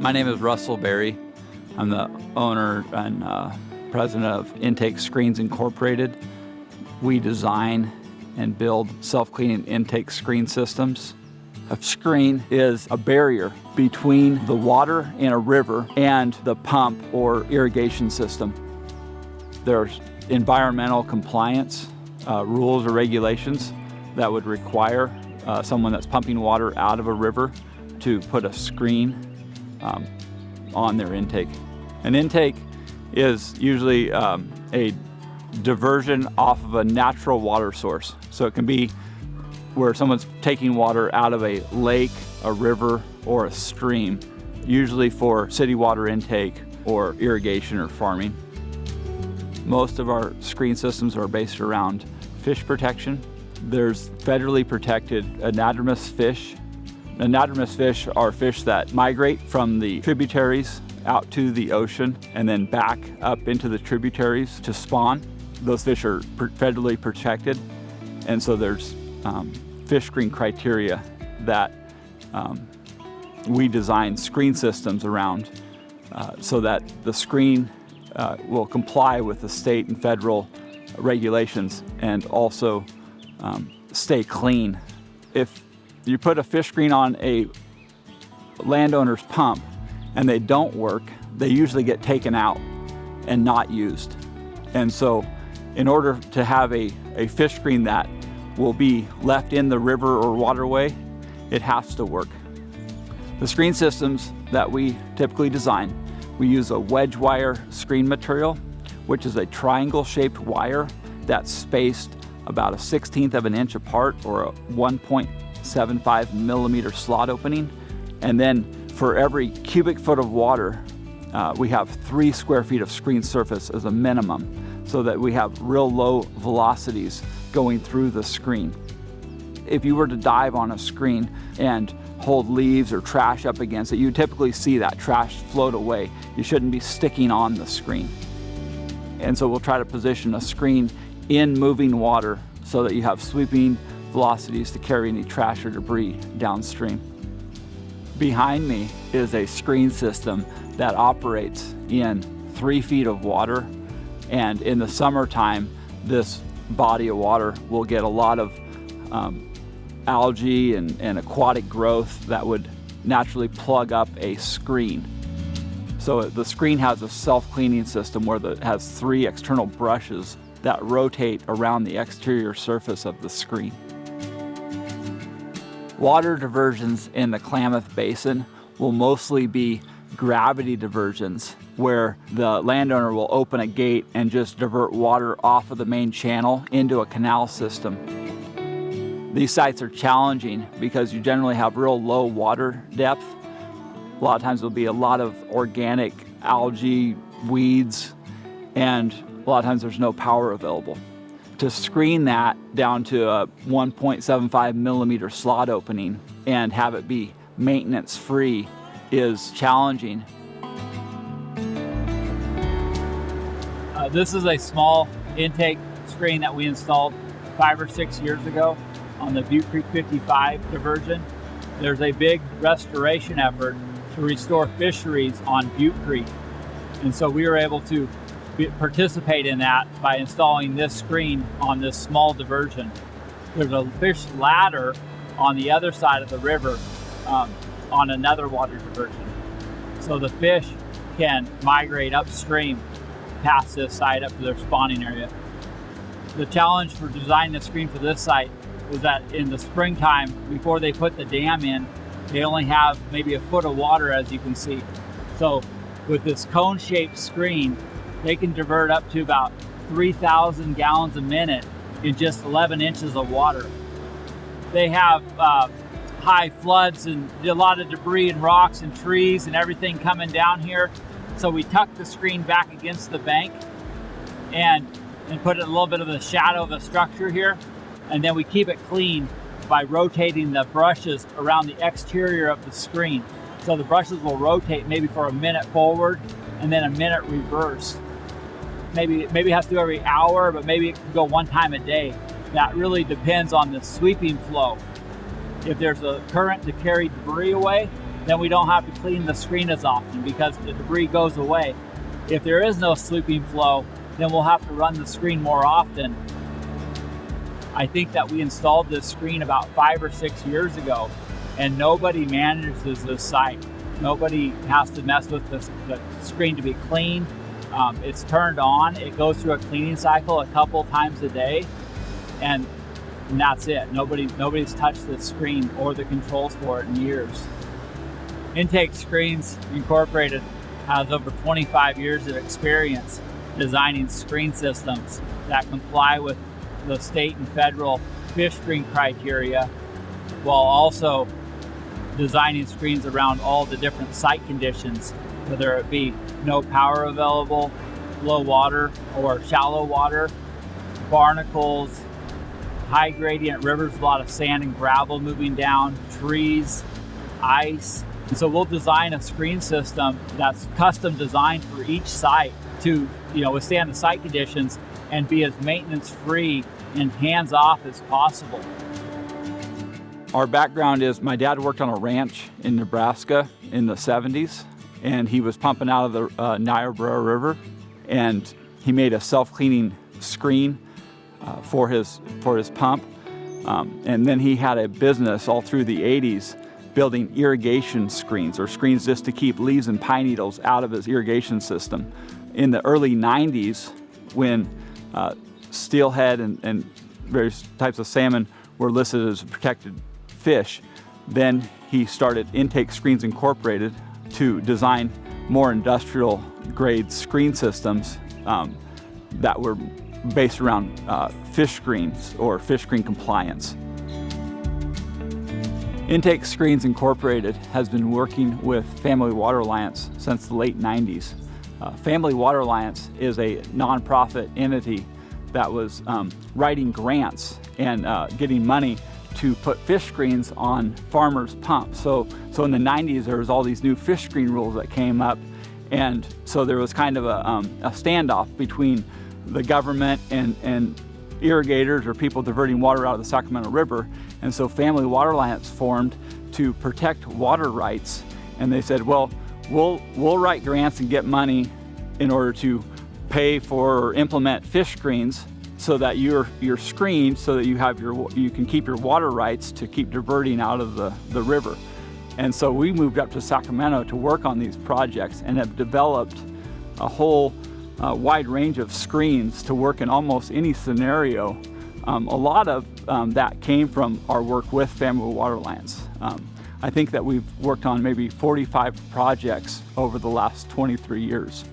My name is Russell Berry. I'm the owner and president of Intake Screens Incorporated. We design and build self-cleaning intake screen systems. A screen is a barrier between the water in a river and the pump or irrigation system. There's environmental compliance rules or regulations that would require someone that's pumping water out of a river to put a screen on their intake. An intake is usually a diversion off of a natural water source. So it can be where someone's taking water out of a lake, a river, or a stream, usually for city water intake or irrigation or farming. Most of our screen systems are based around fish protection. There's federally protected anadromous fish. Anadromous fish are fish that migrate from the tributaries out to the ocean and then back up into the tributaries to spawn. Those fish are federally protected, and so there's fish screen criteria that we design screen systems around so that the screen will comply with the state and federal regulations and also stay clean. If you put a fish screen on a landowner's pump and they don't work, they usually get taken out and not used. And so in order to have a fish screen that will be left in the river or waterway, it has to work. The screen systems that we typically design, we use a wedge wire screen material, which is a triangle shaped wire that's spaced about 1/16 of an inch apart, or a 1.75 millimeter slot opening. And then for every cubic foot of water, we have 3 square feet of screen surface as a minimum, so that we have real low velocities going through the screen. If you were to dive on a screen and hold leaves or trash up against it, you typically see that trash float away. You shouldn't be sticking on the screen. And so we'll try to position a screen in moving water so that you have sweeping velocities to carry any trash or debris downstream. Behind me is a screen system that operates in 3 feet of water, and in the summertime this body of water will get a lot of algae and aquatic growth that would naturally plug up a screen. So the screen has a self-cleaning system where it has 3 external brushes that rotate around the exterior surface of the screen. Water diversions in the Klamath Basin will mostly be gravity diversions, where the landowner will open a gate and just divert water off of the main channel into a canal system. These sites are challenging because you generally have real low water depth. A lot of times there'll be a lot of organic algae, weeds, and a lot of times there's no power available. To screen that down to a 1.75 millimeter slot opening and have it be maintenance free is challenging. This is a small intake screen that we installed 5 or 6 years ago on the Butte Creek 55 diversion. There's a big restoration effort to restore fisheries on Butte Creek, and so we were able to participate in that by installing this screen on this small diversion. There's a fish ladder on the other side of the river on another water diversion. So the fish can migrate upstream past this site up to their spawning area. The challenge for designing the screen for this site was that in the springtime, before they put the dam in, they only have maybe a foot of water, as you can see. So with this cone-shaped screen, they can divert up to about 3,000 gallons a minute in just 11 inches of water. They have high floods and a lot of debris and rocks and trees and everything coming down here. So we tuck the screen back against the bank and put a little bit of the shadow of a structure here. And then we keep it clean by rotating the brushes around the exterior of the screen. So the brushes will rotate maybe for a minute forward and then a minute reverse. Maybe it has to do every hour, but maybe it can go 1 time a day. That really depends on the sweeping flow. If there's a current to carry debris away, then we don't have to clean the screen as often because the debris goes away. If there is no sweeping flow, then we'll have to run the screen more often. I think that we installed this screen about 5 or 6 years ago, and nobody manages this site. Nobody has to mess with the screen to be cleaned. It's turned on, it goes through a cleaning cycle a couple times a day, and that's it. Nobody's touched the screen or the controls for it in years. Intake Screens Incorporated has over 25 years of experience designing screen systems that comply with the state and federal fish screen criteria, while also designing screens around all the different site conditions, whether it be no power available, low water or shallow water, barnacles, high gradient rivers, a lot of sand and gravel moving down, trees, ice. And so we'll design a screen system that's custom designed for each site to, withstand the site conditions and be as maintenance free and hands off as possible. Our background is my dad worked on a ranch in Nebraska in the 70s, and he was pumping out of the Niobrara River, and he made a self-cleaning screen for his pump. And then he had a business all through the 80s building irrigation screens, or screens just to keep leaves and pine needles out of his irrigation system. In the early 90s, when steelhead and various types of salmon were listed as protected fish, then he started Intake Screens Incorporated to design more industrial grade screen systems that were based around fish screens or fish screen compliance. Intake Screens Incorporated has been working with Family Water Alliance since the late 90s. Family Water Alliance is a nonprofit entity that was writing grants and getting money to put fish screens on farmers' pumps. So in the 90s, there was all these new fish screen rules that came up, and so there was kind of a standoff between the government and irrigators or people diverting water out of the Sacramento River. And so Family Water Alliance formed to protect water rights. And they said, well, we'll write grants and get money in order to pay for or implement fish screens so that you're screened, so that you can keep your water rights to keep diverting out of the river. And so we moved up to Sacramento to work on these projects and have developed a whole wide range of screens to work in almost any scenario. A lot of that came from our work with Family Water Alliance. I think that we've worked on maybe 45 projects over the last 23 years.